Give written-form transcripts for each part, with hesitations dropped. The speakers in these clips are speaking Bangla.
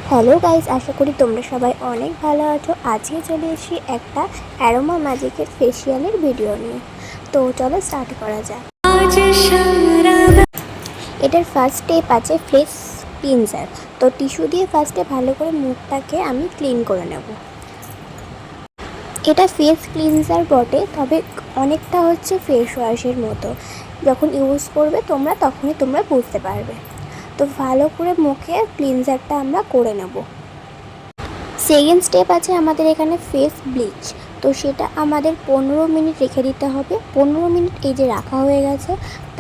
হ্যালো গাইস, আশা করি তোমরা সবাই অনেক ভালো আছো। আজকে চলে এসেছি একটা অ্যারোমা ম্যাজিকের ফেসিয়ালের ভিডিও নিয়ে। তো চলো স্টার্ট করা যাক। এটার ফার্স্ট স্টেপ আছে ফেস ক্লিনজার। তো টিস্যু দিয়ে ফার্স্টে ভালো করে মুখটাকে আমি ক্লিন করে নেব। এটা ফেস ক্লিনজার বটে, তবে অনেকটা হচ্ছে ফেস ওয়াশের মতো। যখন ইউজ করবে তখনই তোমরা বুঝতে পারবে। তো ভালো করে মুখে ক্লিনজারটা আমরা করে নেব। সেকেন্ড স্টেপ আছে আমাদের এখানে ফেস ব্লিচ। তো সেটা আমাদের 15 মিনিট রেখে দিতে হবে। 15 মিনিট এই যে রাখা হয়ে গেছে।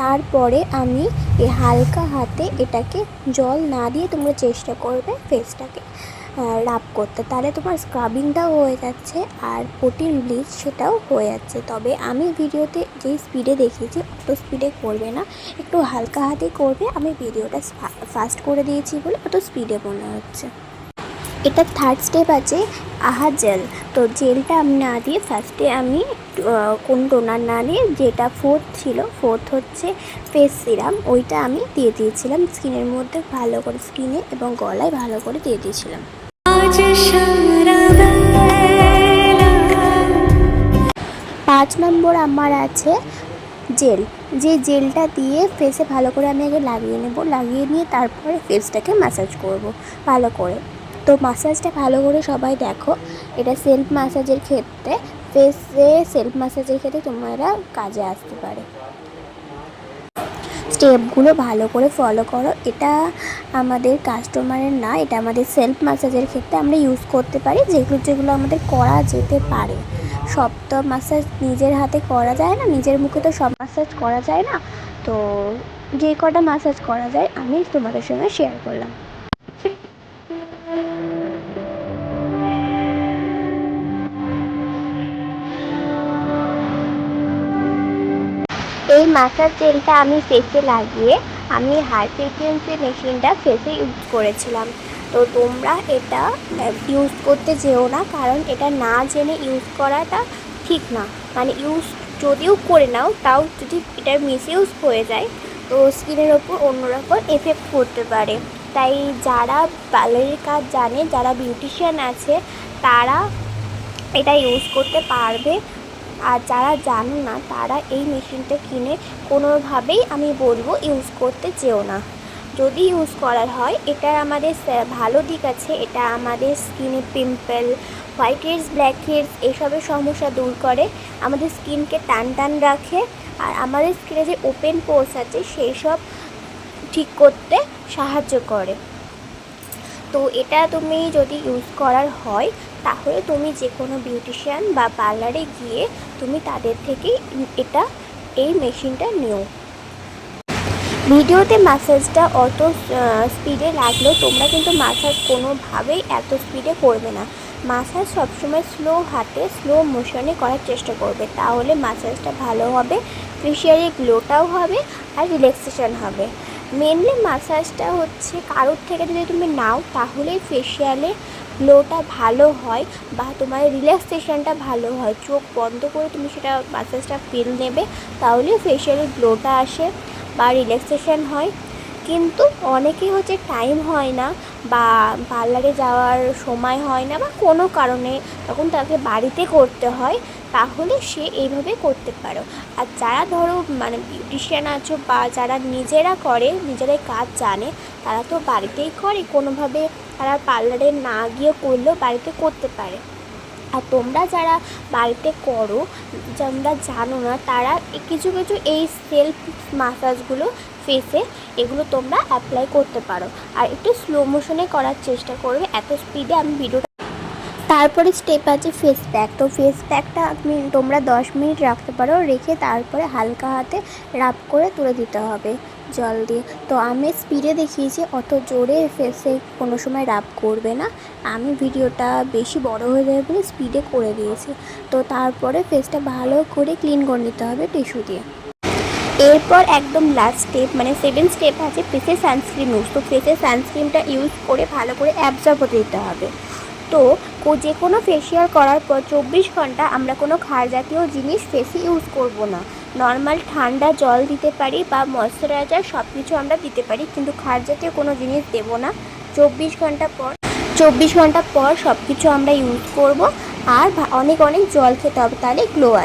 তারপরে আমি এই হালকা হাতে এটাকে জল না দিয়ে তোমরা চেষ্টা করবে ফেসটাকে রাব করতে, তাহলে তোমার স্ক্রাবিংটাও হয়ে যাচ্ছে আর প্রোটিন ব্লিচ সেটাও হয়ে যাচ্ছে। তবে আমি ভিডিওতে যেই স্পিডে দেখিয়েছি অত স্পিডে করবে না, একটু হালকা হাতে করবে। আমি ভিডিওটা ফাস্ট করে দিয়েছি বলে অত স্পিডে মনে হচ্ছে। এটা থার্ড স্টেপ আছে আহা জেল। তো জেলটা আমি না দিয়ে ফার্স্টে আমি কোন টোনার না নিয়ে যেটা ফোর্থ হচ্ছে ফেস সিরাম, ওইটা আমি দিয়ে দিয়েছিলাম স্কিনের মধ্যে ভালো করে, স্কিনে এবং গলায় ভালো করে দিয়ে দিয়েছিলাম। 5 নম্বর আমার আছে জেল। যে জেলটা দিয়ে ফেসে ভালো করে আমি আগে লাগিয়ে নেব, লাগিয়ে নিয়ে তারপরে ফেসটাকে ম্যাসাজ করব ভালো করে। তো ম্যাসাজটা ভালো করে সবাই দেখো। এটা সেলফ ম্যাসাজের ক্ষেত্রে, ফেসে সেলফ ম্যাসাজের ক্ষেত্রে তোমরা কাজে আসতে পারে। স্টেপগুলো ভালো করে ফলো করো। এটা আমাদের কাস্টমারের না, এটা আমাদের সেলফ ম্যাসাজের ক্ষেত্রে আমরা ইউজ করতে পারি, যেগুলো আমাদের করা যেতে পারে। সব তো ম্যাসাজ নিজের হাতে করা যায় না, নিজের মুখে তো সব ম্যাসাজ করা যায় না। তো যে কটা ম্যাসাজ করা যায় আমি তোমাদের সঙ্গে শেয়ার করলাম। এই ম্যাসাজ জেলটা আমি ফেসে লাগিয়ে আমি হাই ফ্রিকোয়েন্সি মেশিনটা ফেসে ইউজ করেছিলাম। তো তোমরা এটা ইউজ করতে যেও না, কারণ এটা না জেনে ইউজ করাটা ঠিক না। মানে ইউজ যদিও করে নাও, তাও যদি এটার মিসইউজ হয়ে যায় তো স্কিনের ওপর অন্যরকম এফেক্ট করতে পারে। তাই যারা পার্লারের কাজ জানে, যারা বিউটিশিয়ান আছে, তারা এটা ইউজ করতে পারবে। আর যারা জানো না তারা এই মেশিনটা কিনে কোনোভাবেই আমি বলবো ইউজ করতে যেও না। যদি ইউজ করার হয়, এটা আমাদের ভালো দিক আছে। এটা আমাদের স্কিনে pimple, white heads, black heads এইসবের সমস্যা দূর করে, আমাদের স্কিনকে টান টান রাখে, আর আমাদের স্কিনে যে ওপেন পোর্স আছে সেই সব ঠিক করতে সাহায্য করে। তো এটা তুমি যদি ইউজ করার হয় তাহলে তুমি যে কোনো বিউটিশিয়ান বা পার্লারে গিয়ে তুমি তাদের থেকেই এই মেশিনটা নিও। ভিডিওতে ম্যাসাজটা অত স্পিডে লাগলেও তোমরা কিন্তু ম্যাসাজ কোনোভাবেই এত স্পিডে করবে না। ম্যাসাজ সবসময় স্লো হাতে, স্লো মোশনে করার চেষ্টা করবে, তাহলে ম্যাসাজটা ভালো হবে, ফেশিয়ালে গ্লোটাও হবে আর রিল্যাক্সেশন হবে। মেনলি ম্যাসাজটা হচ্ছে কারোর থেকে যদি তুমি নাও তাহলে ফেশিয়ালে গ্লোটা ভালো হয় বা তোমার রিল্যাক্সেশনটা ভালো হয়। চোখ বন্ধ করে তুমি সেটা ম্যাসাজটা ফিল নেবে, তাহলে ফেশিয়ালে গ্লোটা আসে বা রিল্যাক্সেশন হয়। কিন্তু অনেকেই হচ্ছে টাইম হয় না বা পার্লারে যাওয়ার সময় হয় না বা কোনো কারণে তখন তাকে বাড়িতে করতে হয়, তাহলে সে এইভাবে করতে পারো। আর যারা ধরো মানে বিউটিশিয়ান আছো বা যারা নিজেরা করে, নিজেরাই কাজ জানে, তারা তো বাড়িতেই করে, কোনোভাবে তারা পার্লারে না গিয়ে করলেও বাড়িতে করতে পারে। আর তোমরা যারা বাড়িতে করো, তোমরা জানো না, তারা কিছু এই সেলফ ম্যাসাজগুলো ফেসে এগুলো তোমরা অ্যাপ্লাই করতে পারো। আর একটু স্লো মোশনে করার চেষ্টা করবে, এত স্পিডে আমি ভিডিওটা। তারপরে স্টেপ আছে ফেস প্যাক। তো ফেস প্যাকটা তোমরা 10 মিনিট রাখতে পারো, রেখে তারপরে হালকা হাতে রাব করে তুলে দিতে হবে জল দিয়ে। তো আমি স্পিডে দেখিয়েছি, অত জোরে ফেসে কোনো সময় রাব করবে না। আমি ভিডিওটা বেশি বড় হয়ে যাবে বলে স্পিডে করে দিয়েছি। তো তারপরে ফেসটা ভালো করে ক্লিন করে নিতে হবে টিস্যু দিয়ে। এরপর একদম লাস্ট স্টেপ মানে 7 স্টেপ আছে ফেসে সানস্ক্রিন ইউজ। তো ফেসে সানস্ক্রিনটা ইউজ করে ভালো করে অ্যাবজর্ব হতে দিতে হবে। তো যে কোনো ফেশিয়াল করার পর 24 ঘন্টা আমরা কোনো ক্ষার জাতীয় জিনিস ফেসে ইউজ করব না। নর্মাল ঠান্ডা জল দিতে পারি বা ময়শ্চারাইজার সব কিছু আমরা দিতে পারি, কিন্তু ক্ষার জাতীয় কোনো জিনিস দেবো না। 24 ঘন্টা পর 24 ঘন্টা পর সব কিছু আমরা ইউজ করব। আর অনেক অনেক জল খেতে হবে, তাহলে গ্লো আসবে।